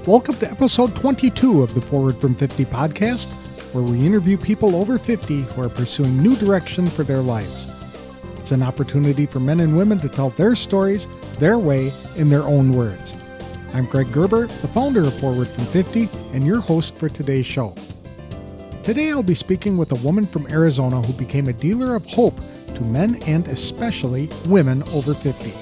Welcome to episode 22 of the Forward from 50 podcast, where we interview people over 50 who are pursuing new direction for their lives. It's an opportunity for men and women to tell their stories, their way, in their own words. I'm Greg Gerber, the founder of Forward from 50, and your host for today's show. Today I'll be speaking with a woman from Arizona who became a dealer of hope to men and especially women over 50.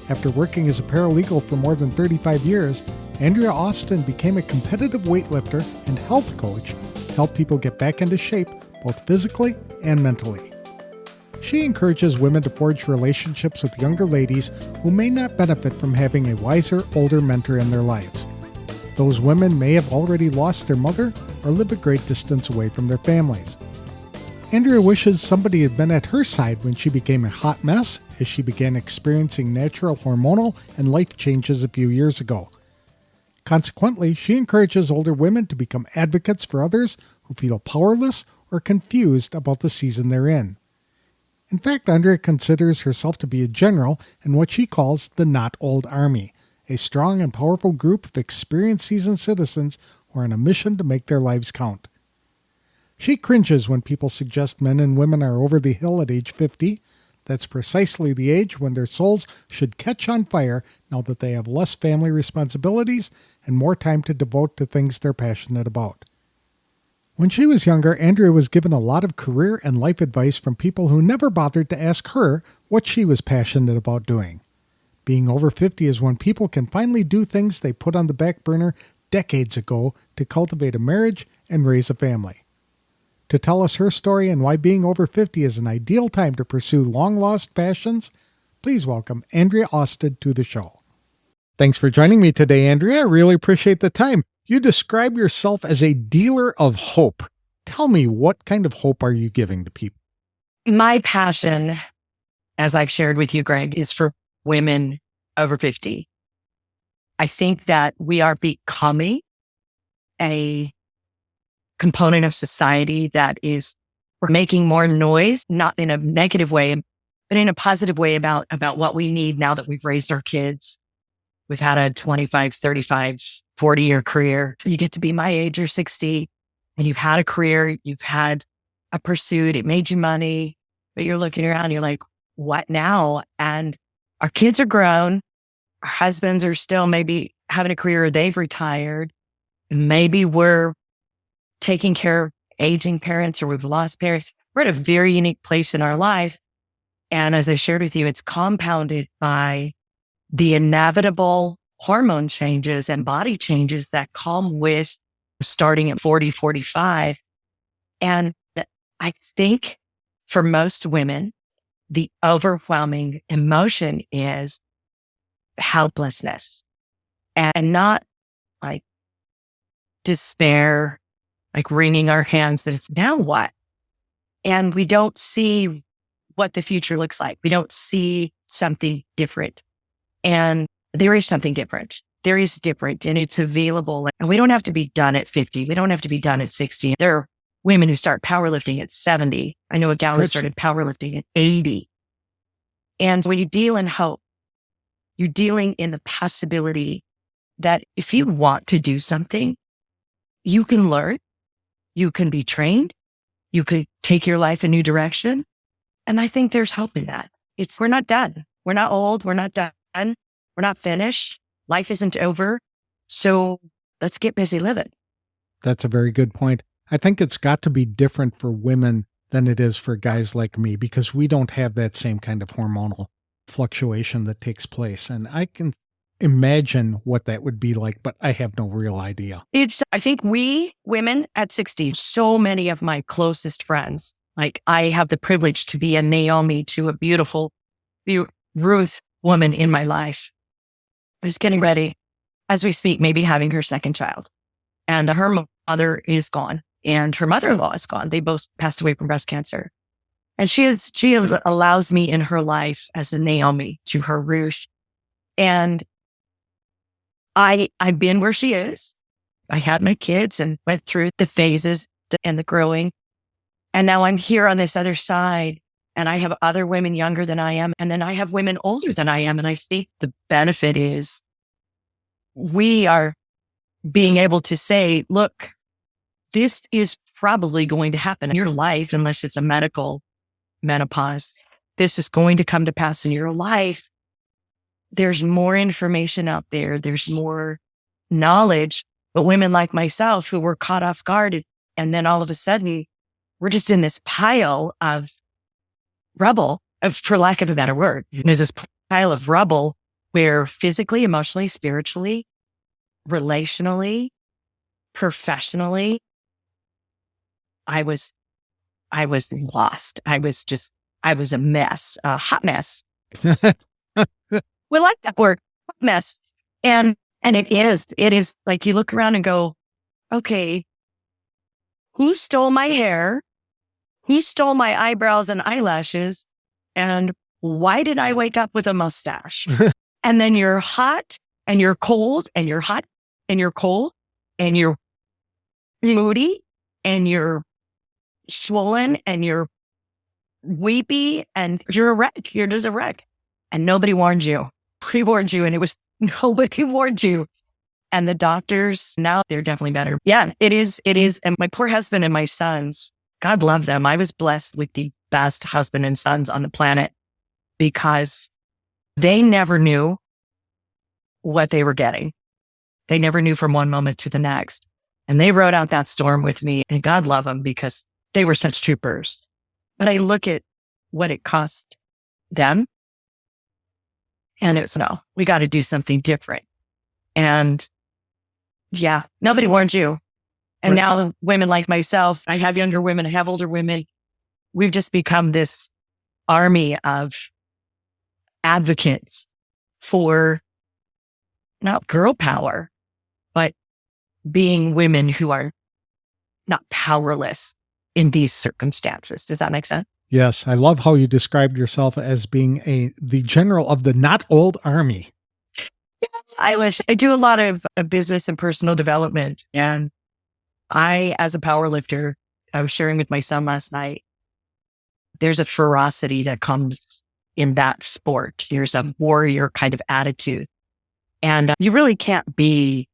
After working as a paralegal for more than 35 years, Andrea Austin became a competitive weightlifter and health coach to help people get back into shape both physically and mentally. She encourages women to forge relationships with younger ladies who may not benefit from having a wiser, older mentor in their lives. Those women may have already lost their mother or live a great distance away from their families. Andrea wishes somebody had been at her side when she became a hot mess as she began experiencing natural hormonal and life changes a few years ago. Consequently, she encourages older women to become advocates for others who feel powerless or confused about the season they're in. In fact, Andrea considers herself to be a general in what she calls the Not Old Army, a strong and powerful group of experienced seasoned citizens who are on a mission to make their lives count. She cringes when people suggest men and women are over the hill at age 50. That's precisely the age when their souls should catch on fire now that they have less family responsibilities and more time to devote to things they're passionate about. When she was younger, Andrea was given a lot of career and life advice from people who never bothered to ask her what she was passionate about doing. Being over 50 is when people can finally do things they put on the back burner decades ago to cultivate a marriage and raise a family. To tell us her story and why being over 50 is an ideal time to pursue long-lost passions, please welcome Andrea Austin to the show. Thanks for joining me today, Andrea. I really appreciate the time. You describe yourself as a dealer of hope. Tell me, what kind of hope are you giving to people? My passion, as I've shared with you, Greg, is for women over 50. I think that we are becoming a component of society that is making more noise, not in a negative way, but in a positive way about what we need now that we've raised our kids. We've had a 25, 35, 40-year career. You get to be my age or 60, and you've had a career, you've had a pursuit, it made you money, but you're looking around, you're like, what now? And our kids are grown. Our husbands are still maybe having a career, or they've retired. And maybe we're taking care of aging parents, or we've lost parents. We're at a very unique place in our life. And as I shared with you, it's compounded by the inevitable hormone changes and body changes that come with starting at 40, 45. And I think for most women, the overwhelming emotion is helplessness, and not like despair, like wringing our hands that it's now what? And we don't see what the future looks like. We don't see something different. And there is something different. There is different, and it's available. And we don't have to be done at 50. We don't have to be done at 60. There are women who start powerlifting at 70. I know a gal who started powerlifting at 80. And when you deal in hope, you're dealing in the possibility that if you want to do something, you can learn, you can be trained, you could take your life a new direction. And I think there's hope in that. We're not done. We're not old. We're not done. We're not finished. Life isn't over. So let's get busy living. That's a very good point. I think it's got to be different for women than it is for guys like me, because we don't have that same kind of hormonal fluctuation that takes place. And I can imagine what that would be like, but I have no real idea. I think we women at 60, so many of my closest friends, like I have the privilege to be a Naomi to a beautiful Ruth woman in my life, who's getting ready as we speak, maybe having her second child. And her mother is gone and her mother-in-law is gone. They both passed away from breast cancer. And she allows me in her life as a Naomi to her Ruth. And I've been where she is. I had my kids and went through the phases and the growing. And now I'm here on this other side, and I have other women younger than I am. And then I have women older than I am. And I think the benefit is we are being able to say, look, this is probably going to happen in your life, unless it's a medical menopause. This is going to come to pass in your life. There's more information out there. There's more knowledge. But women like myself who were caught off guard, and then all of a sudden we're just in this pile of rubble, for lack of a better word. There's this pile of rubble where physically, emotionally, spiritually, relationally, professionally, I was lost. I was a mess, a hot mess. We like that word, hot mess. And it is like you look around and go, okay, who stole my hair? Who stole my eyebrows and eyelashes? And why did I wake up with a mustache? And then you're hot and you're cold and you're hot and you're cold and you're moody and you're swollen and you're weepy and you're a wreck. You're just a wreck. And nobody warned you. We warned you, and it was nobody warned you. And the doctors, now they're definitely better. Yeah, it is. And my poor husband and my sons, God love them. I was blessed with the best husband and sons on the planet because they never knew what they were getting. They never knew from one moment to the next. And they rode out that storm with me, and God love them because they were such troopers. But I look at what it cost them, and it's no, we got to do something different. And yeah, nobody warned you. And Right. now women like myself, I have younger women, I have older women. We've just become this army of advocates for not girl power, but being women who are not powerless in these circumstances. Does that make sense? Yes, I love how you described yourself as being the general of the not old army. I wish. I do a lot of business and personal development. And I, as a power lifter, I was sharing with my son last night, there's a ferocity that comes in that sport. There's a warrior kind of attitude. And you really can't be,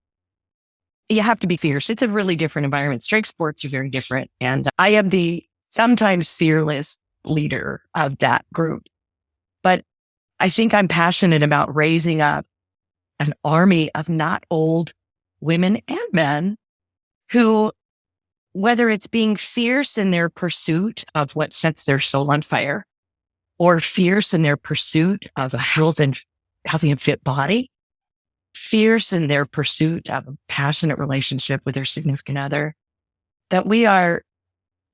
you have to be fierce. It's a really different environment. Strength sports are very different. And I am the sometimes fearless leader of that group. But I think I'm passionate about raising up an army of not old women and men who, whether it's being fierce in their pursuit of what sets their soul on fire, or fierce in their pursuit of a healthy and fit body, fierce in their pursuit of a passionate relationship with their significant other, that we're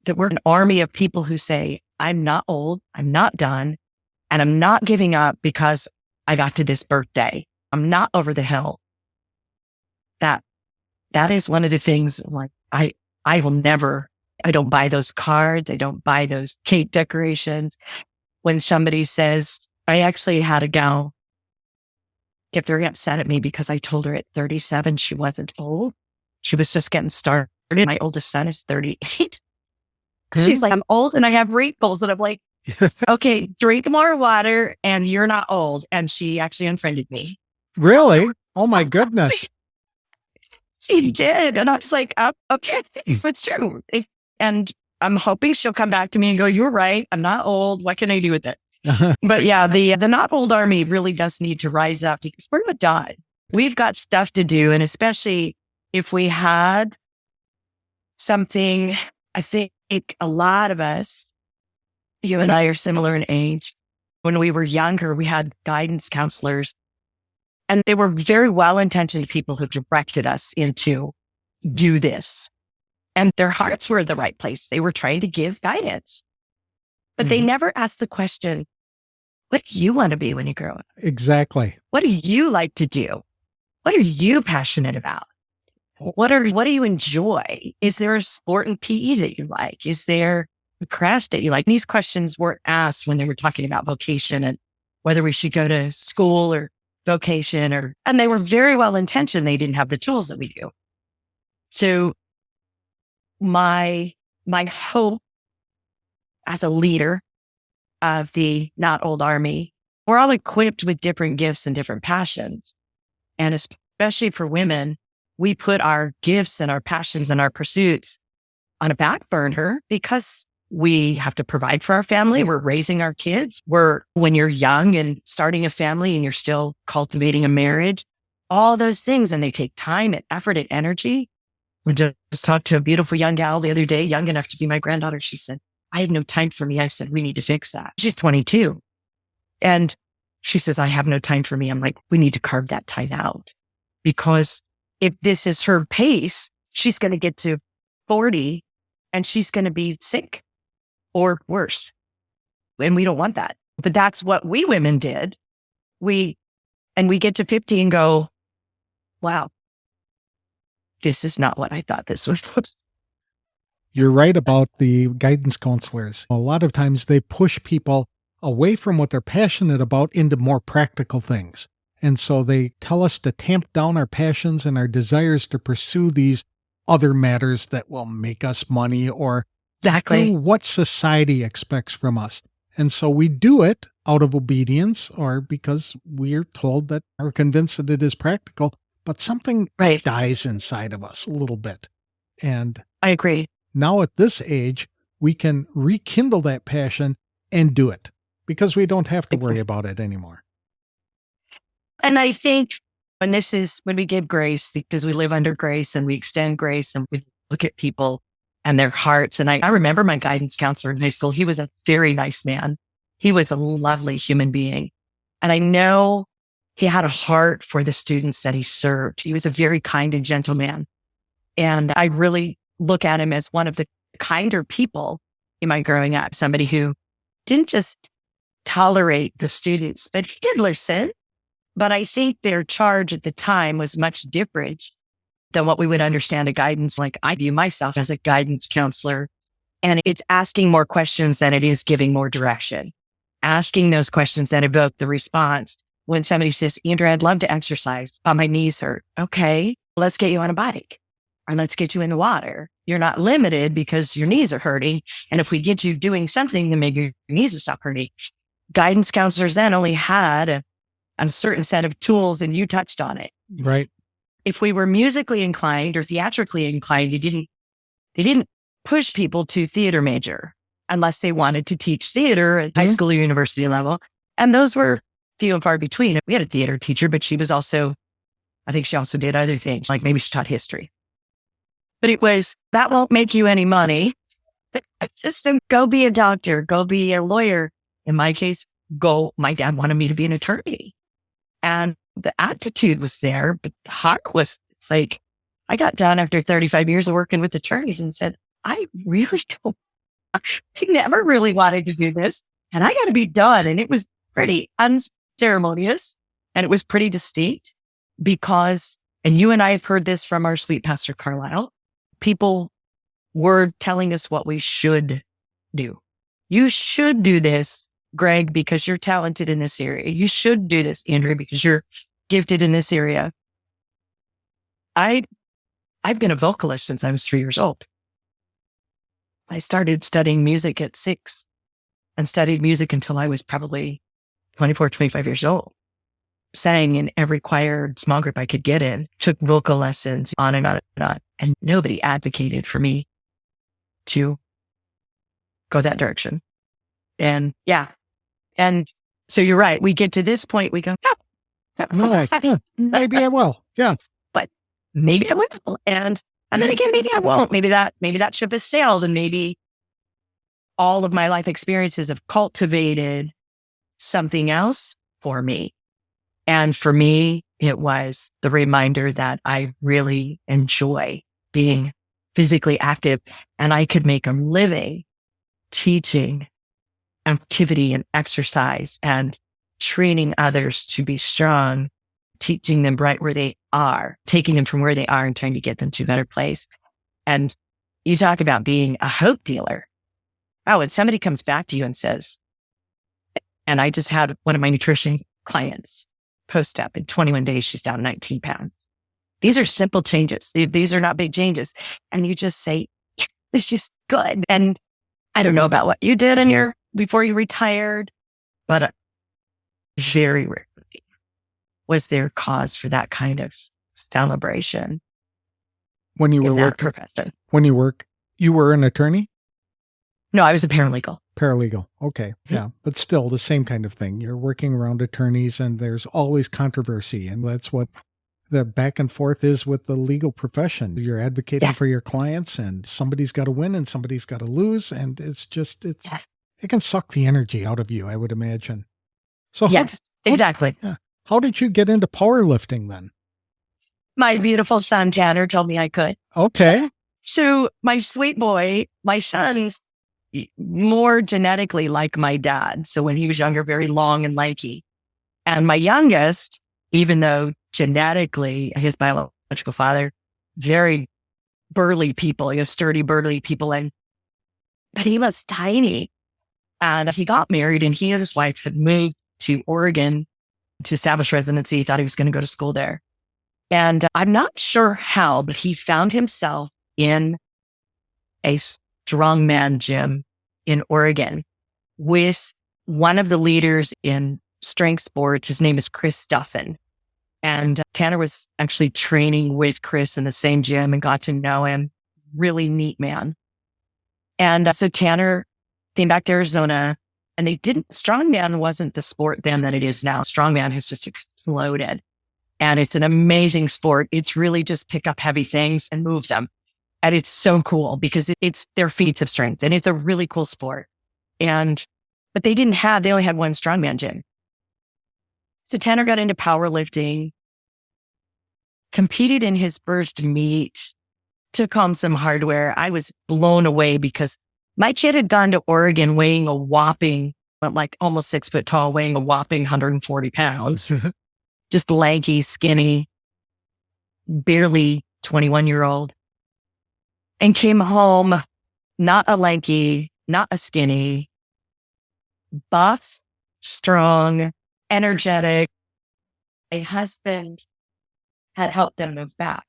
an army of people who say, I'm not old, I'm not done, and I'm not giving up because I got to this birthday. I'm not over the hill. That is one of the things, like, I will never, I don't buy those cards. I don't buy those cake decorations. When somebody says, I actually had a gal get very upset at me because I told her at 37 she wasn't old. She was just getting started. My oldest son is 38. She's like, I'm old and I have wrinkles. And I'm like, okay, drink more water and you're not old. And she actually unfriended me. Really? Oh my goodness. She did. And I was like, okay, it's true. And I'm hoping she'll come back to me and go, you're right. I'm not old. What can I do with it? But yeah, the not old army really does need to rise up because we're going to die. We've got stuff to do. And especially if we had something, I think a lot of us, you and I are similar in age. When we were younger, we had guidance counselors, and they were very well-intentioned people who directed us into do this. And their hearts were in the right place. They were trying to give guidance, but they never asked the question, what do you want to be when you grow up? Exactly. What do you like to do? What are you passionate about? What do you enjoy? Is there a sport in PE that you like? Is there a craft that you like? These questions weren't asked when they were talking about vocation and whether we should go to school or vocation, and they were very well intentioned. They didn't have the tools that we do. So my hope as a leader of the not old army, we're all equipped with different gifts and different passions. And especially for women, we put our gifts and our passions and our pursuits on a back burner because we have to provide for our family. We're raising our kids. When you're young and starting a family and you're still cultivating a marriage, all those things, and they take time and effort and energy. We just talked to a beautiful young gal the other day, young enough to be my granddaughter. She said, I have no time for me. I said, we need to fix that. She's 22. And she says, I have no time for me. I'm like, we need to carve that time out, because if this is her pace, she's going to get to 40 and she's going to be sick or worse. And we don't want that. But that's what we women did. We get to 50 and go, wow, this is not what I thought this was. You're right about the guidance counselors. A lot of times they push people away from what they're passionate about into more practical things. And so they tell us to tamp down our passions and our desires to pursue these other matters that will make us money or Exactly do what society expects from us. And so we do it out of obedience or because we're told that we're convinced that it is practical, but something right. dies inside of us a little bit. And I agree. now at this age, we can rekindle that passion and do it because we don't have to worry about it anymore. And I think when we give grace, because we live under grace and we extend grace and we look at people and their hearts. And I remember my guidance counselor in high school. He was a very nice man. He was a lovely human being. And I know he had a heart for the students that he served. He was a very kind and gentle man. And I really look at him as one of the kinder people in my growing up, somebody who didn't just tolerate the students, but he did listen. But I think their charge at the time was much different than what we would understand a guidance. Like I view myself as a guidance counselor, and it's asking more questions than it is giving more direction. Asking those questions that evoke the response. When somebody says, Andrea, I'd love to exercise, but my knees hurt. Okay, let's get you on a bike or let's get you in the water. You're not limited because your knees are hurting. And if we get you doing something, then maybe your knees will stop hurting. Guidance counselors then only had a certain set of tools, and you touched on it. Right. If we were musically inclined or theatrically inclined, they didn't push people to theater major unless they wanted to teach theater at high school or university level. And those were few and far between. We had a theater teacher, but I think she also did other things, like maybe she taught history. But it was, that won't make you any money. Just go be a doctor, go be a lawyer. In my case, my dad wanted me to be an attorney. And the attitude was there, but the heart was, it's like, I got done after 35 years of working with attorneys and said, I never really wanted to do this, and I got to be done. And it was pretty unceremonious, and it was pretty distinct because, and you and I have heard this from our sweet Pastor Carlisle, people were telling us what we should do. You should do this, Greg, because you're talented in this area. You should do this, Andrea, because you're gifted in this area. I've been a vocalist since I was 3 years old. I started studying music at 6 and studied music until I was probably 24, 25 years old. Sang in every choir, small group I could get in, took vocal lessons, on and on and on. And nobody advocated for me to go that direction. And yeah. And so you're right. We get to this point, we go, maybe I will. Yeah. But maybe I will. And then again, maybe I won't. Maybe that ship has sailed, and maybe all of my life experiences have cultivated something else for me. And for me, it was the reminder that I really enjoy being physically active, and I could make a living teaching activity and exercise and training others to be strong, teaching them right where they are, taking them from where they are and trying to get them to a better place. And you talk about being a hope dealer. Oh, when somebody comes back to you and says, and I just had one of my nutrition clients post up in 21 days, she's down 19 pounds. These are simple changes. These are not big changes. And you just say, it's just good. And I don't know about what you did before you retired, but very rarely was there cause for that kind of celebration. When you were in that working, profession. you were an attorney? No, I was a paralegal. Paralegal. Okay. Mhm. Yeah. But still the same kind of thing. You're working around attorneys and there's always controversy. And that's what the back and forth is with the legal profession. You're advocating Yes. for your clients and somebody's got to win and somebody's got to lose. And Yes. it can suck the energy out of you, I would imagine. So Yes, exactly. how did you get into powerlifting then? My beautiful son, Tanner, told me I could. Okay. So my sweet boy, my son's more genetically like my dad. So when he was younger, very long and lanky. And my youngest, even though genetically his biological father, very burly people, sturdy, burly people. But he was tiny. And he got married and he and his wife had moved to Oregon to establish residency. He thought he was going to go to school there. And I'm not sure how, but he found himself in a strongman gym in Oregon with one of the leaders in strength sports. His name is Chris Stuffin. And Tanner was actually training with Chris in the same gym and got to know him. Really neat man. And so Tanner came back to Arizona and strongman wasn't the sport then that it is now. Strongman has just exploded. And it's an amazing sport. It's really just pick up heavy things and move them. And it's so cool because it's their feats of strength and it's a really cool sport. But they only had one strongman gym. So Tanner got into powerlifting, competed in his first meet, took home some hardware. I was blown away because my kid had gone to Oregon weighing a whopping, like almost 6 foot tall, weighing a whopping 140 pounds. Just lanky, skinny, barely 21-year-old. And came home, not a lanky, not a skinny, buff, strong, energetic. My husband had helped them move back.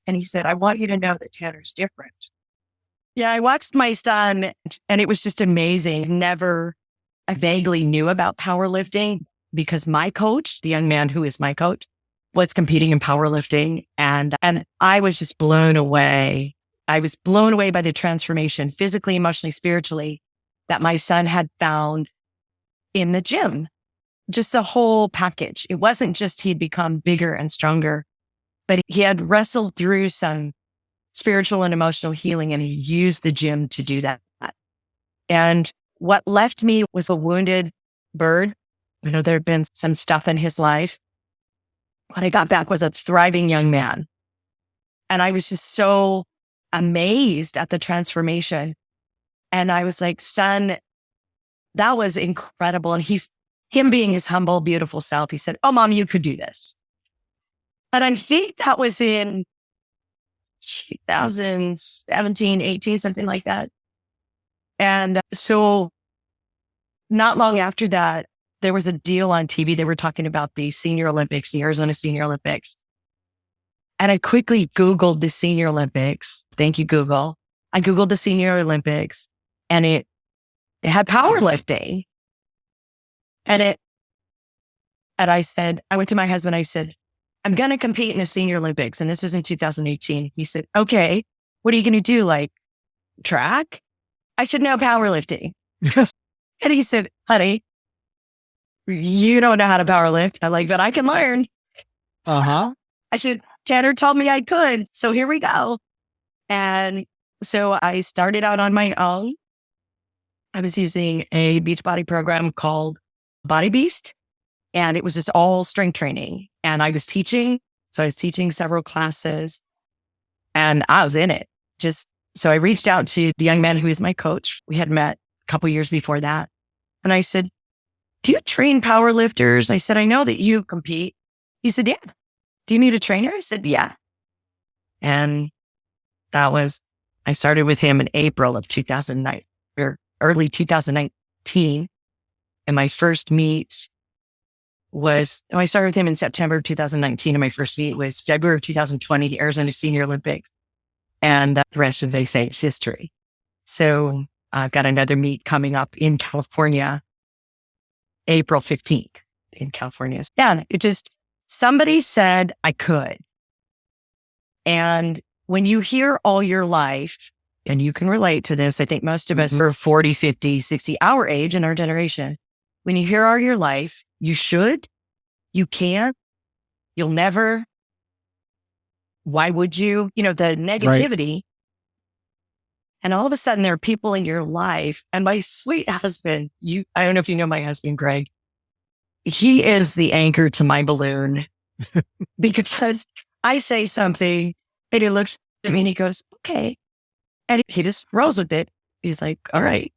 And he said, I want you to know that Tanner's different. Yeah, I watched my son and it was just amazing. I vaguely knew about powerlifting because my coach, the young man who is my coach, was competing in powerlifting. And I was just blown away. I was blown away by the transformation physically, emotionally, spiritually that my son had found in the gym. Just the whole package. It wasn't just he'd become bigger and stronger, but he had wrestled through some spiritual and emotional healing and he used the gym to do that. And what left me was a wounded bird. There had been some stuff in his life. What I got back was a thriving young man. And I was just so amazed at the transformation. And I was like, son, that was incredible. And him being his humble, beautiful self, he said, oh, Mom, you could do this. And I think that was in 2017, 18, something like that. And so not long after that, there was a deal on TV. They were talking about the Senior Olympics, the Arizona Senior Olympics. And I quickly Googled the Senior Olympics. Thank you, Google. I Googled the Senior Olympics and it had powerlifting. And I went to my husband, I said, I'm going to compete in the Senior Olympics. And this was in 2018. He said, okay, what are you going to do? Like track? I said, no, powerlifting. And he said, honey, you don't know how to powerlift. I'm like, but I can learn. Uh-huh. I said, Tanner told me I could. So here we go. And so I started out on my own. I was using a Beachbody program called Body Beast. And it was just all strength training. And I was teaching. So I was teaching several classes and I was in it. So I reached out to the young man who is my coach. We had met a couple years before that. And I said, do you train power lifters? I said, I know that you compete. He said, yeah. Do you need a trainer? I said, yeah. And I started with him in April of 2009 or early 2019. And my first meet I started with him in September of 2019. And my first meet was February of 2020, the Arizona Senior Olympics. And the rest of they say is history. So I've got another meet coming up in California, April 15th in California. Yeah, somebody said I could. And when you hear all your life, and you can relate to this, I think most of us are 40, 50, 60, our age in our generation. When you hear all your life, you should, you can't, you'll never, why would you? The negativity. Right. And all of a sudden there are people in your life, and my sweet husband, I don't know if you know my husband, Greg, he is the anchor to my balloon because I say something and he looks at me and he goes, okay. And he just rolls with it. He's like, all right.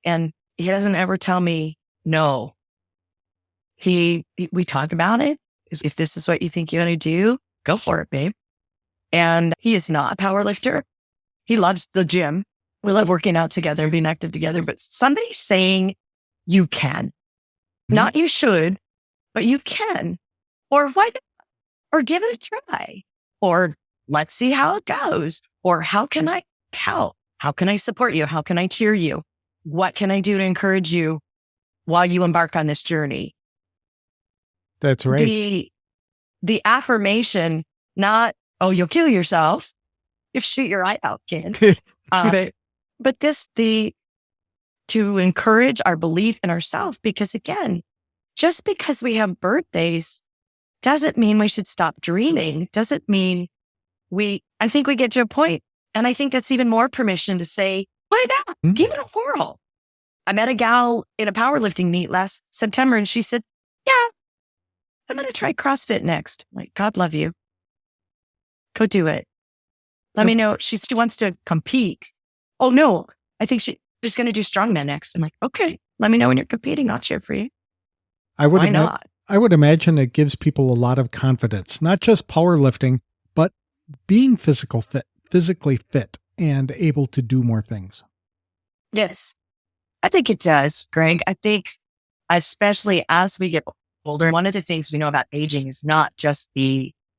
And he doesn't ever tell me no. We talk about it. If this is what you think you want to do, go for it, babe. And he is not a power lifter. He loves the gym. We love working out together and being active together. But somebody saying you can, not you should, but you can, or why not? Or give it a try, or let's see how it goes, or how can I help? How can I support you? How can I cheer you? What can I do to encourage you while you embark on this journey? That's right. The affirmation, not, oh, you'll kill yourself if shoot your eye out, kid. But to encourage our belief in ourselves, because again, just because we have birthdays doesn't mean we should stop dreaming. Doesn't mean I think we get to a point, and I think that's even more permission to say, why not? Give it a whirl. I met a gal in a powerlifting meet last September, and she said, yeah, I'm going to try CrossFit next. I'm like, God love you. Go do it. Let me know. She wants to compete. Oh no, I think she's going to do strongman next. I'm like, okay, let me know when you're competing. I'll cheer for you. Why not? I would imagine it gives people a lot of confidence, not just powerlifting, but being physically fit and able to do more things. Yes, I think it does, Greg. I think especially as we get older, one of the things we know about aging is not just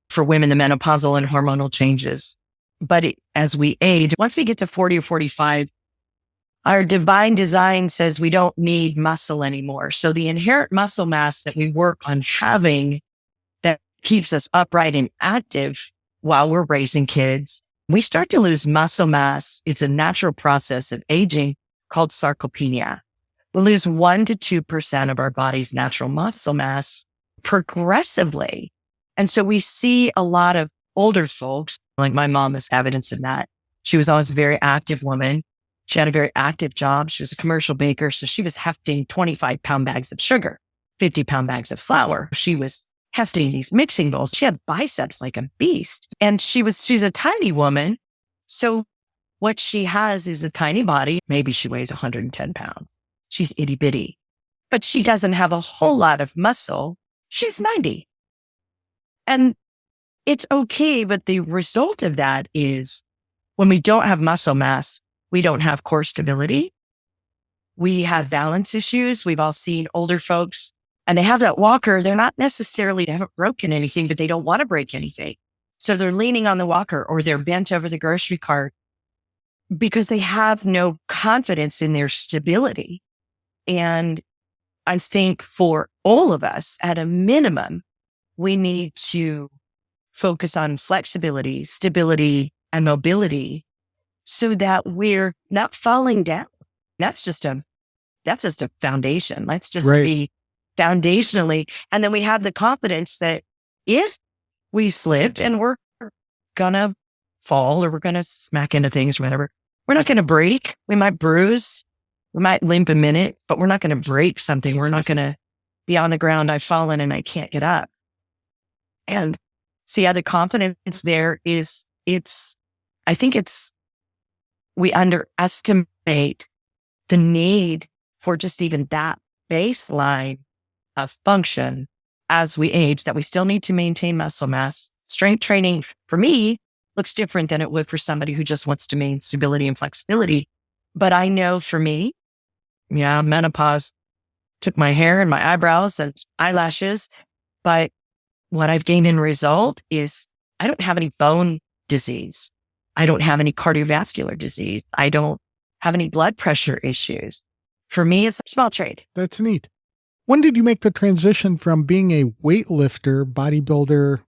for women, the menopausal and hormonal changes, but as we age, once we get to 40 or 45, our divine design says we don't need muscle anymore. So the inherent muscle mass that we work on having that keeps us upright and active while we're raising kids, we start to lose muscle mass. It's a natural process of aging called sarcopenia. We lose 1% to 2% of our body's natural muscle mass progressively. And so we see a lot of older folks, like my mom is evidence of that. She was always a very active woman. She had a very active job. She was a commercial baker. So she was hefting 25-pound bags of sugar, 50-pound bags of flour. She was hefting these mixing bowls. She had biceps like a beast. And she's a tiny woman. So what she has is a tiny body. Maybe she weighs 110 pounds. She's itty bitty, but she doesn't have a whole lot of muscle. She's 90. And it's okay. But the result of that is when we don't have muscle mass, we don't have core stability. We have balance issues. We've all seen older folks and they have that walker. They haven't broken anything, but they don't want to break anything. So they're leaning on the walker or they're bent over the grocery cart because they have no confidence in their stability. And I think for all of us, at a minimum, we need to focus on flexibility, stability, and mobility so that we're not falling down. That's just a foundation. Let's just be foundationally. And then we have the confidence that if we slip and we're gonna fall or we're gonna smack into things or whatever, we're not gonna break. We might bruise, we might limp a minute, but we're not gonna break something. We're not gonna be on the ground. I've fallen and I can't get up. And so yeah, the confidence there is we underestimate the need for just even that baseline of function as we age, that we still need to maintain muscle mass. Strength training for me looks different than it would for somebody who just wants to maintain stability and flexibility. But I know for me, menopause took my hair and my eyebrows and eyelashes. But what I've gained in result is I don't have any bone disease. I don't have any cardiovascular disease. I don't have any blood pressure issues. For me, it's a small trade. That's neat. When did you make the transition from being a weightlifter, bodybuilder,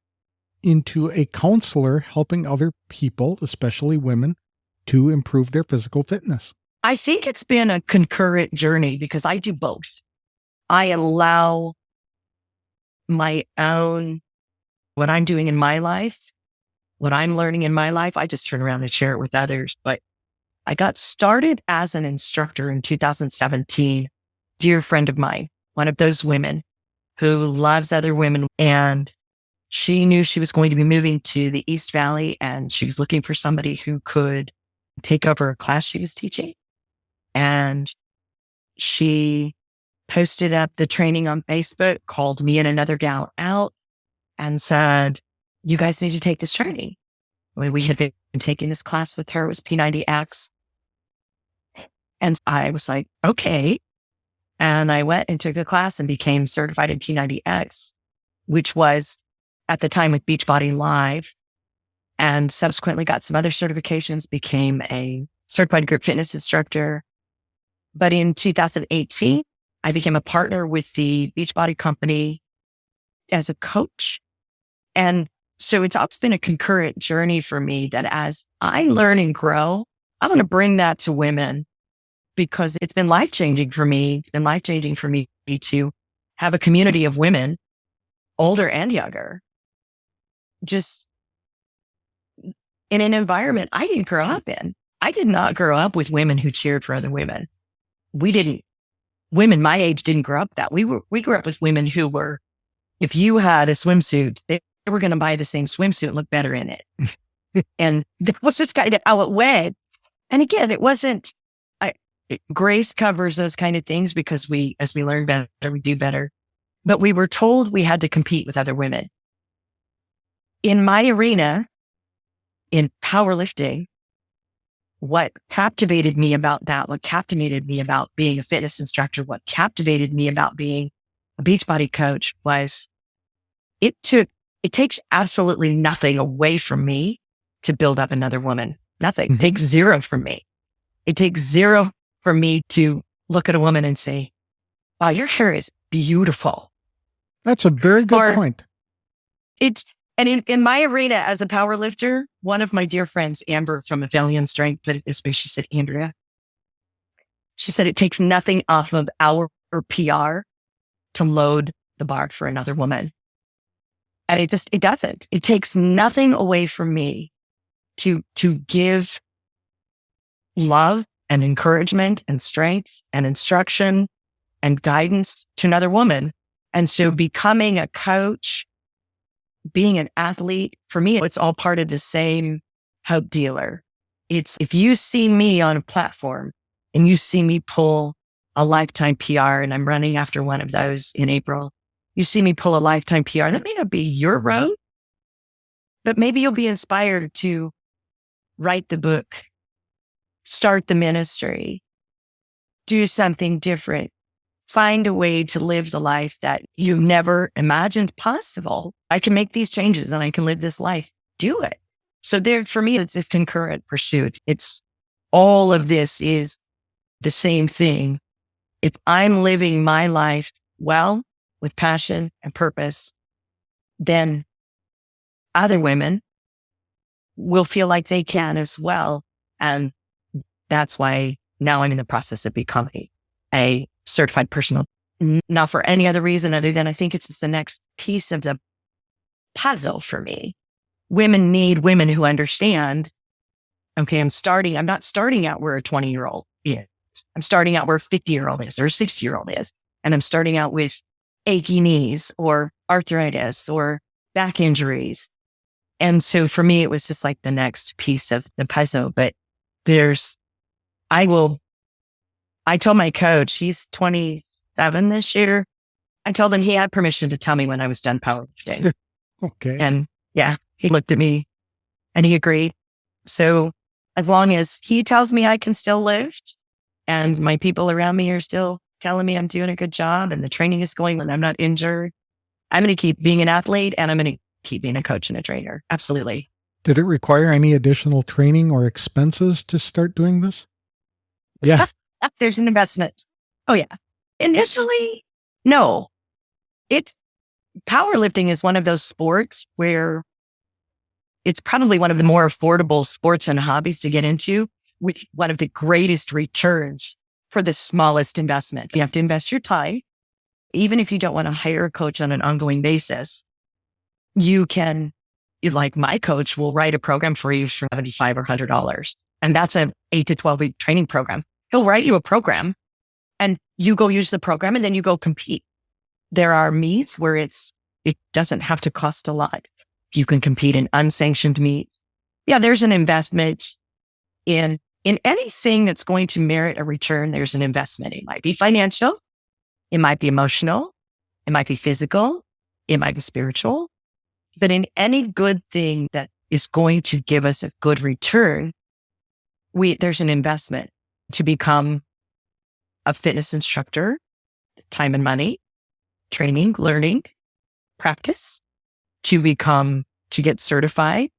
into a counselor helping other people, especially women, to improve their physical fitness? I think it's been a concurrent journey because I do both. I allow my own, what I'm doing in my life, what I'm learning in my life, I just turn around and share it with others. But I got started as an instructor in 2017. Dear friend of mine, one of those women who loves other women. And she knew she was going to be moving to the East Valley and she was looking for somebody who could take over a class she was teaching. And she posted up the training on Facebook, called me and another gal out and said, you guys need to take this training. We had been taking this class with her. It was P90X. And I was like, okay. And I went and took the class and became certified in P90X, which was at the time with Beachbody Live, and subsequently got some other certifications, became a certified group fitness instructor. But in 2018, I became a partner with the Beachbody company as a coach. And so it's always been a concurrent journey for me that as I learn and grow, I'm going to bring that to women because it's been life-changing for me. It's been life-changing for me to have a community of women, older and younger, just in an environment I didn't grow up in. I did not grow up with women who cheered for other women. Women my age didn't grow up that. We grew up with women who were, if you had a swimsuit, they were going to buy the same swimsuit and look better in it. And that was just kind of how it went. And again, it wasn't, grace covers those kind of things because as we learn better, we do better. But we were told we had to compete with other women. In my arena, in powerlifting, what captivated me about that, what captivated me about being a fitness instructor, what captivated me about being a Beachbody coach was it takes absolutely nothing away from me to build up another woman. Nothing. Mm-hmm. It takes zero from me. It takes zero for me to look at a woman and say, wow, your hair is beautiful. That's a very good point. And in my arena as a power lifter, one of my dear friends, Amber from Avalian Strength, put it this way. She said, Andrea, she said, it takes nothing off of our PR to load the bar for another woman. And it doesn't. It takes nothing away from me to give love and encouragement and strength and instruction and guidance to another woman. And so becoming a coach, being an athlete, for me, it's all part of the same hope dealer. It's if you see me on a platform and you see me pull a lifetime PR, and I'm running after one of those in April, you see me pull a lifetime PR, that may not be your road, but maybe you'll be inspired to write the book, start the ministry, do something different, find a way to live the life that you never imagined possible. I can make these changes and I can live this life. Do it. So there, for me, it's a concurrent pursuit. It's all of this is the same thing. If I'm living my life well, with passion and purpose, then other women will feel like they can as well. And that's why now I'm in the process of becoming a certified personal, not for any other reason other than I think it's just the next piece of the puzzle for me. Women need women who understand, okay, I'm not starting out where a 20-year-old is. I'm starting out where a 50-year-old is or a 60-year-old is. And I'm starting out with achy knees or arthritis or back injuries. And so for me, it was just like the next piece of the puzzle. But I told my coach, he's 27 this year. I told him he had permission to tell me when I was done powerlifting. Okay. And yeah, he looked at me and he agreed. So as long as he tells me I can still lift and my people around me are still telling me I'm doing a good job and the training is going and I'm not injured, I'm going to keep being an athlete and I'm going to keep being a coach and a trainer. Absolutely. Did it require any additional training or expenses to start doing this? Yeah. There's an investment. Oh yeah. Initially, no. Powerlifting is one of those sports where it's probably one of the more affordable sports and hobbies to get into, with one of the greatest returns for the smallest investment. You have to invest your time. Even if you don't want to hire a coach on an ongoing basis, you can, like my coach will write a program for you for $75 or $100. And that's an 8 to 12 week training program. He'll write you a program and you go use the program and then you go compete. There are meets where it doesn't have to cost a lot. You can compete in unsanctioned meets. Yeah, there's an investment in anything that's going to merit a return. There's an investment. It might be financial. It might be emotional. It might be physical. It might be spiritual. But in any good thing that is going to give us a good return, there's an investment. To become a fitness instructor, time and money, training, learning, practice. To get certified,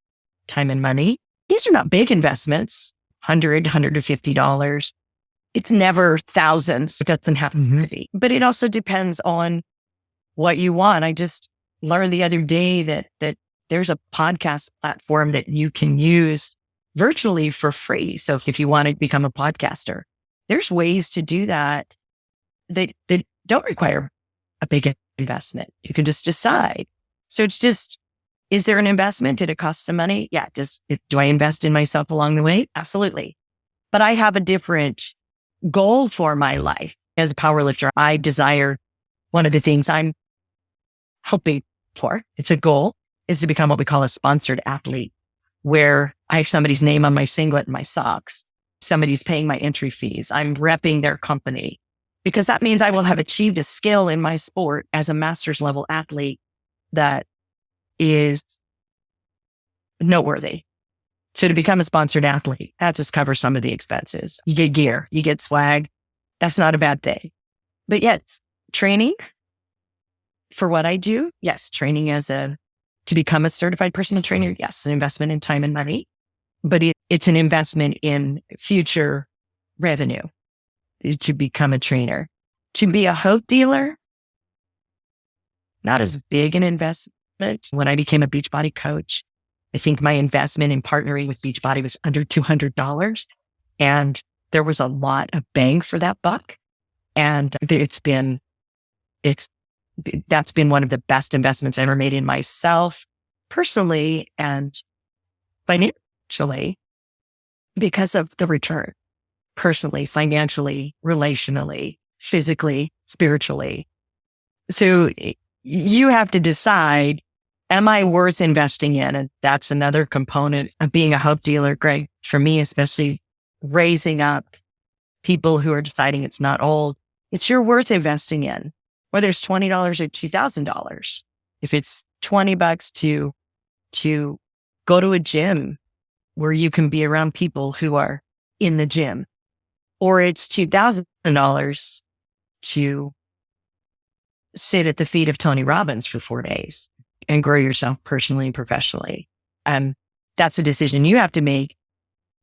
time and money. These are not big investments, $100, $150. It's never thousands. It doesn't have to be. But it also depends on what you want. I just learned the other day that there's a podcast platform that you can use virtually for free. So if you want to become a podcaster, there's ways to do that don't require a big investment. You can just decide. So it's just, is there an investment? Did it cost some money? Yeah. Do I invest in myself along the way? Absolutely. But I have a different goal for my life. As a powerlifter, I desire, one of the things I'm hoping for, it's a goal, is to become what we call a sponsored athlete, where I have somebody's name on my singlet and my socks. Somebody's paying my entry fees. I'm repping their company, because that means I will have achieved a skill in my sport as a master's level athlete that is noteworthy. So to become a sponsored athlete, that just covers some of the expenses. You get gear, you get swag. That's not a bad thing. But yes, training for what I do. Yes. Training to become a certified personal trainer. Yes. An investment in time and money, but it's an investment in future revenue to become a trainer. To be a hope dealer, not as big an investment. When I became a Beachbody coach, I think my investment in partnering with Beachbody was under $200. And there was a lot of bang for that buck. And that's been one of the best investments I ever made in myself, personally and financially, because of the return. Personally, financially, relationally, physically, spiritually. So you have to decide, am I worth investing in? And that's another component of being a hope dealer, Greg. For me, especially raising up people who are deciding it's not old. It's you're worth investing in, whether it's $20 or $2,000. If it's $20 to go to a gym where you can be around people who are in the gym, or it's $2,000 to sit at the feet of Tony Robbins for 4 days and grow yourself personally and professionally. That's a decision you have to make.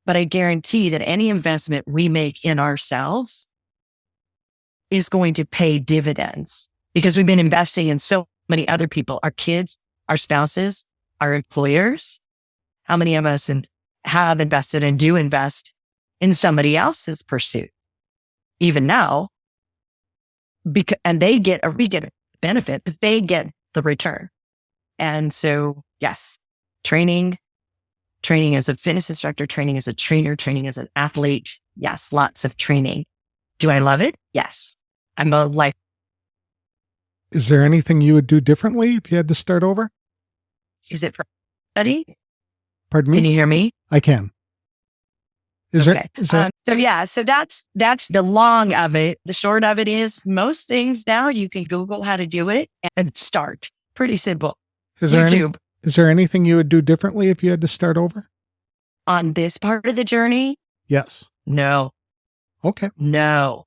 But I guarantee that any investment we make in ourselves is going to pay dividends, because we've been investing in so many other people, our kids, our spouses, our employers. How many of us have invested and do invest in somebody else's pursuit, even now, and we get a benefit, but they get the return. And so, yes, training as a fitness instructor, training as a trainer, training as an athlete. Yes, lots of training. Do I love it? Yes. I'm a life. Is there anything you would do differently if you had to start over? Is it for study? Pardon me? Can you hear me? I can. So that's the long of it. The short of it is, most things now you can Google how to do it and start. Pretty simple. Is there anything you would do differently if you had to start over? On this part of the journey? Yes. No. Okay. No.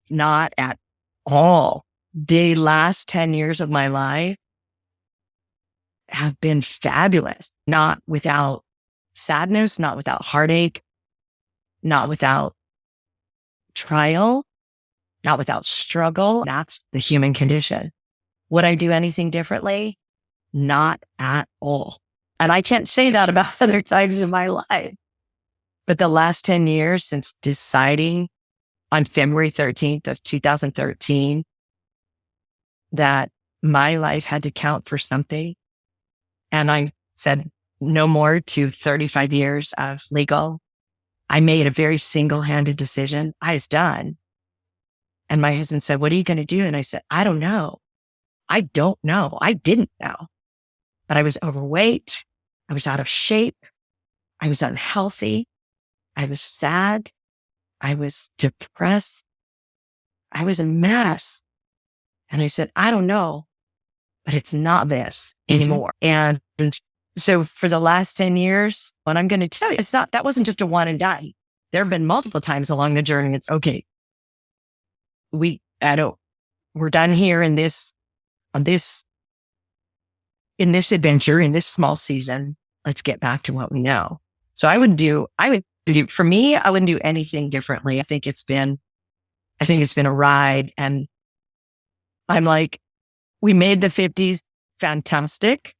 Not at all. The last 10 years of my life have been fabulous. Not without sadness, not without heartache, not without trial, not without struggle. That's the human condition. Would I do anything differently? Not at all. And I can't say that about other times in my life. But the last 10 years since deciding on February 13th of 2013 that my life had to count for something. And I said no more to 35 years of legal. I made a very single-handed decision. I was done. And my husband said, what are you going to do? And I said, I don't know. I don't know. I didn't know. But I was overweight. I was out of shape. I was unhealthy. I was sad. I was depressed. I was a mess. And I said, I don't know, but it's not this anymore. And so for the last 10 years, what I'm going to tell you, that wasn't just a one and done. There have been multiple times along the journey. It's okay. We're done here in this adventure, in this small season. Let's get back to what we know. So for me, I wouldn't do anything differently. I think it's been a ride, and I'm like, we made the 50s fantastic.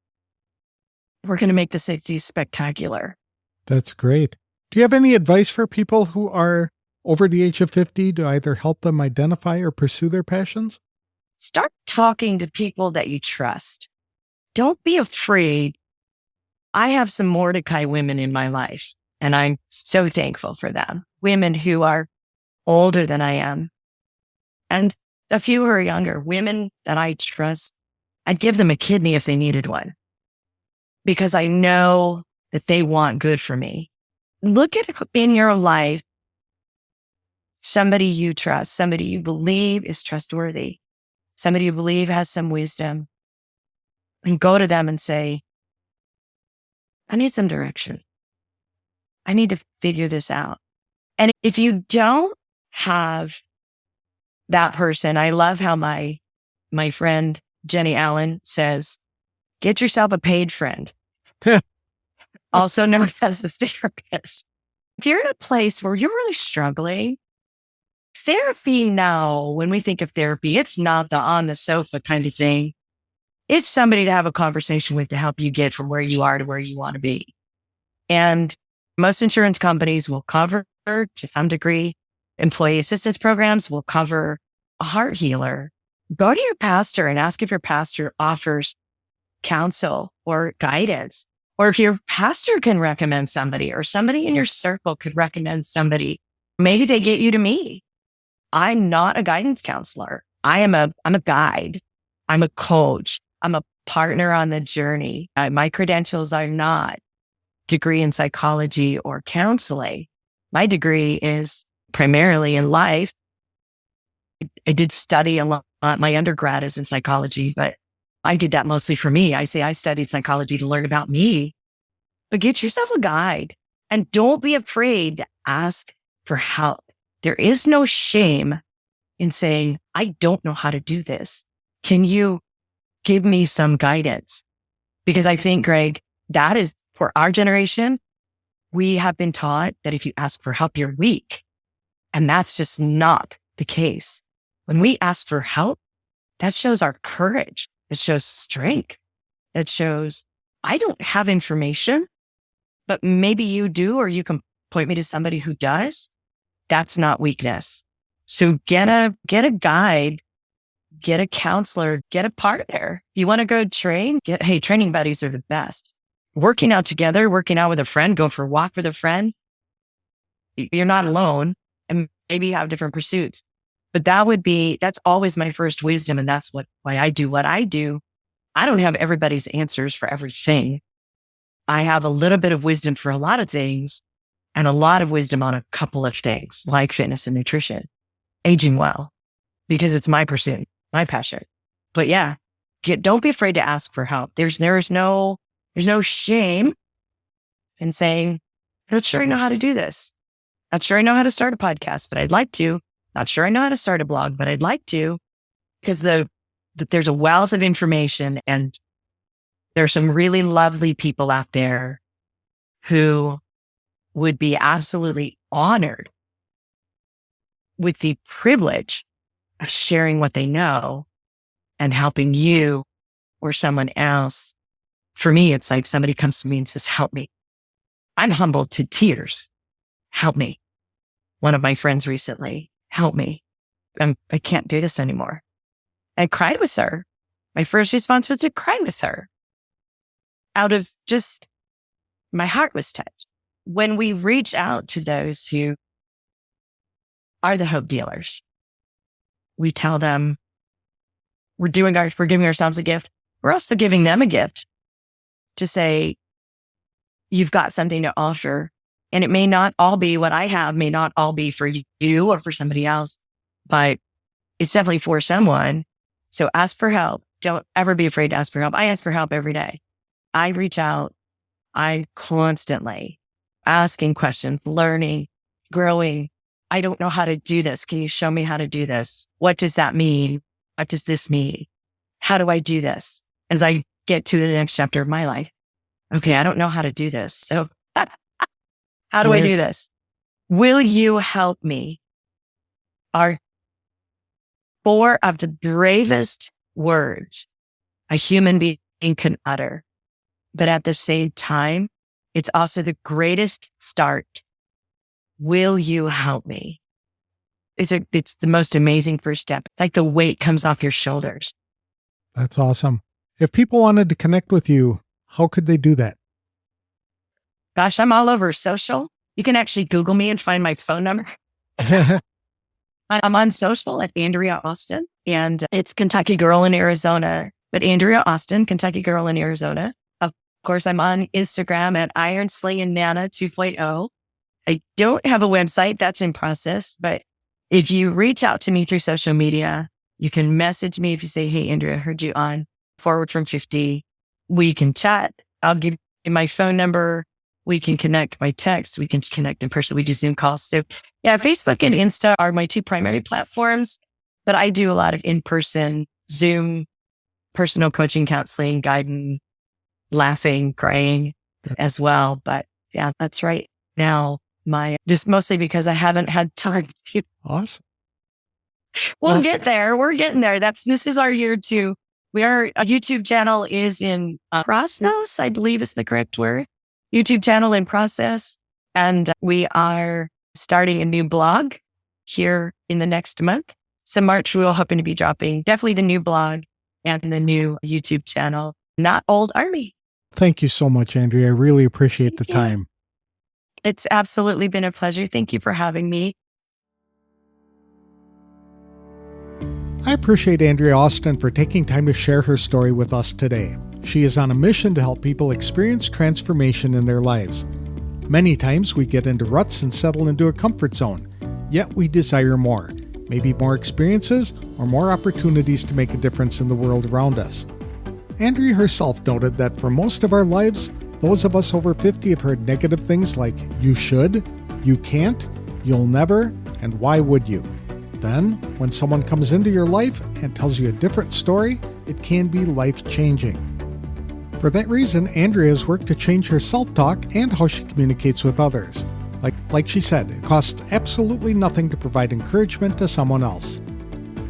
We're going to make the 60s spectacular. That's great. Do you have any advice for people who are over the age of 50 to either help them identify or pursue their passions? Start talking to people that you trust. Don't be afraid. I have some Mordecai women in my life, and I'm so thankful for them. Women who are older than I am, and a few who are younger, women that I trust. I'd give them a kidney if they needed one, because I know that they want good for me. Look at in your life somebody you trust, somebody you believe is trustworthy, somebody you believe has some wisdom, and go to them and say, I need some direction. I need to figure this out. And if you don't have that person, I love how my friend Jenny Allen says, get yourself a paid friend, also known as the therapist. If you're in a place where you're really struggling, therapy now, when we think of therapy, it's not the on the sofa kind of thing. It's somebody to have a conversation with to help you get from where you are to where you want to be. And most insurance companies will cover, to some degree, employee assistance programs will cover a heart healer. Go to your pastor and ask if your pastor offers counsel or guidance, or if your pastor can recommend somebody, or somebody in your circle could recommend somebody. Maybe they get you to me. I'm not a guidance counselor. I'm a guide. I'm a coach. I'm a partner on the journey. My credentials are not degree in psychology or counseling. My degree is primarily in life. I did study a lot. My undergrad is in psychology, but I did that mostly for me. I say I studied psychology to learn about me. But get yourself a guide, and don't be afraid to ask for help. There is no shame in saying, I don't know how to do this. Can you give me some guidance? Because I think, Greg, that is for our generation. We have been taught that if you ask for help, you're weak. And that's just not the case. When we ask for help, that shows our courage. It shows strength. It shows, I don't have information, but maybe you do, or you can point me to somebody who does. That's not weakness. So get a guide, get a counselor, get a partner. You want to go train? Training buddies are the best. Working out together, working out with a friend, go for a walk with a friend. You're not alone, and maybe you have different pursuits. But that's always my first wisdom. And that's why I do what I do. I don't have everybody's answers for everything. I have a little bit of wisdom for a lot of things, and a lot of wisdom on a couple of things like fitness and nutrition, aging well, because it's my pursuit, my passion. But yeah, don't be afraid to ask for help. There's no shame in saying, I'm not sure I know how to do this. Not sure I know how to start a podcast, but I'd like to. Not sure I know how to start a blog, but I'd like to, because there's a wealth of information, and there's some really lovely people out there who would be absolutely honored with the privilege of sharing what they know and helping you or someone else For me, it's like somebody comes to me and says, help me. I'm humbled to tears. Help me. One of my friends recently, help me. I can't do this anymore. I cried with her. My first response was to cry with her. Out of just, my heart was touched. When we reach out to those who are the hope dealers, we tell them we're giving ourselves a gift. We're also giving them a gift to say, you've got something to offer. And it may not all be what I have, may not all be for you or for somebody else, but it's definitely for someone. So ask for help. Don't ever be afraid to ask for help. I ask for help every day. I reach out. I constantly asking questions, learning, growing. I don't know how to do this. Can you show me how to do this? What does that mean? What does this mean? How do I do this? As I get to the next chapter of my life. Okay, I don't know how to do this. So how do I do this? Will you help me? Are 4 of the bravest words a human being can utter. But at the same time, it's also the greatest start. Will you help me? It's the most amazing first step. It's like the weight comes off your shoulders. That's awesome. If people wanted to connect with you, how could they do that? Gosh, I'm all over social. You can actually Google me and find my phone number. I'm on social at Andrea Austin, and it's Kentucky Girl in Arizona, but Andrea Austin, Kentucky Girl in Arizona. Of course, I'm on Instagram at Iron Slaying Nana 2.0. I don't have a website. That's in process, but if you reach out to me through social media, you can message me if you say, hey, Andrea, I heard you on Forward from 50. We can chat. I'll give you my phone number. We can connect by text. We can connect in person. We do Zoom calls. So yeah, Facebook and Insta are my 2 primary platforms, but I do a lot of in-person Zoom, personal coaching, counseling, guiding, laughing, crying as well. But yeah, that's right now. Just mostly because I haven't had time to. Awesome. We'll get there. We're getting there. This is our year 2. Our YouTube channel is in process, I believe is the correct word. YouTube channel in process. And we are starting a new blog here in the next month. So March, we're hoping to be dropping definitely the new blog and the new YouTube channel, Not Old Army. Thank you so much, Andrea. I really appreciate the time. It's absolutely been a pleasure. Thank you for having me. I appreciate Andrea Austin for taking time to share her story with us today. She is on a mission to help people experience transformation in their lives. Many times we get into ruts and settle into a comfort zone, yet we desire more, maybe more experiences or more opportunities to make a difference in the world around us. Andrea herself noted that for most of our lives, those of us over 50 have heard negative things like, you should, you can't, you'll never, and why would you? Then, when someone comes into your life and tells you a different story, it can be life-changing. For that reason, Andrea has worked to change her self-talk and how she communicates with others. Like she said, it costs absolutely nothing to provide encouragement to someone else.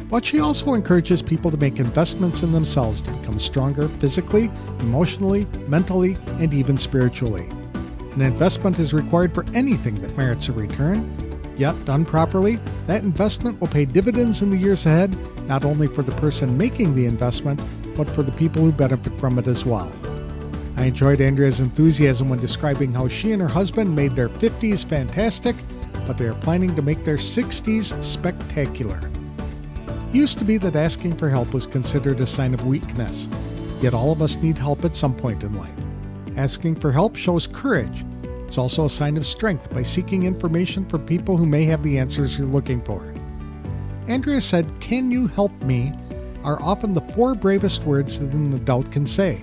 But she also encourages people to make investments in themselves to become stronger physically, emotionally, mentally, and even spiritually. An investment is required for anything that merits a return, yet done properly, that investment will pay dividends in the years ahead, not only for the person making the investment, but for the people who benefit from it as well. I enjoyed Andrea's enthusiasm when describing how she and her husband made their 50s fantastic, but they are planning to make their 60s spectacular. It used to be that asking for help was considered a sign of weakness, yet all of us need help at some point in life. Asking for help shows courage. It's also a sign of strength by seeking information from people who may have the answers you're looking for. Andrea said, "Can you help me?" are often the 4 bravest words that an adult can say.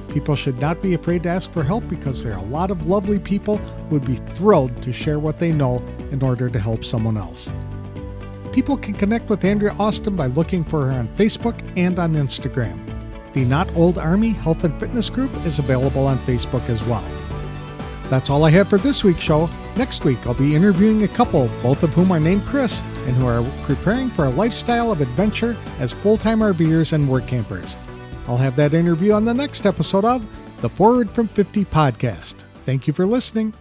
People should not be afraid to ask for help because there are a lot of lovely people who would be thrilled to share what they know in order to help someone else. People can connect with Andrea Austin by looking for her on Facebook and on Instagram. The Not Old Army Health and Fitness Group is available on Facebook as well. That's all I have for this week's show. Next week, I'll be interviewing a couple, both of whom are named Chris, and who are preparing for a lifestyle of adventure as full-time RVers and work campers. I'll have that interview on the next episode of the Forward from 50 podcast. Thank you for listening.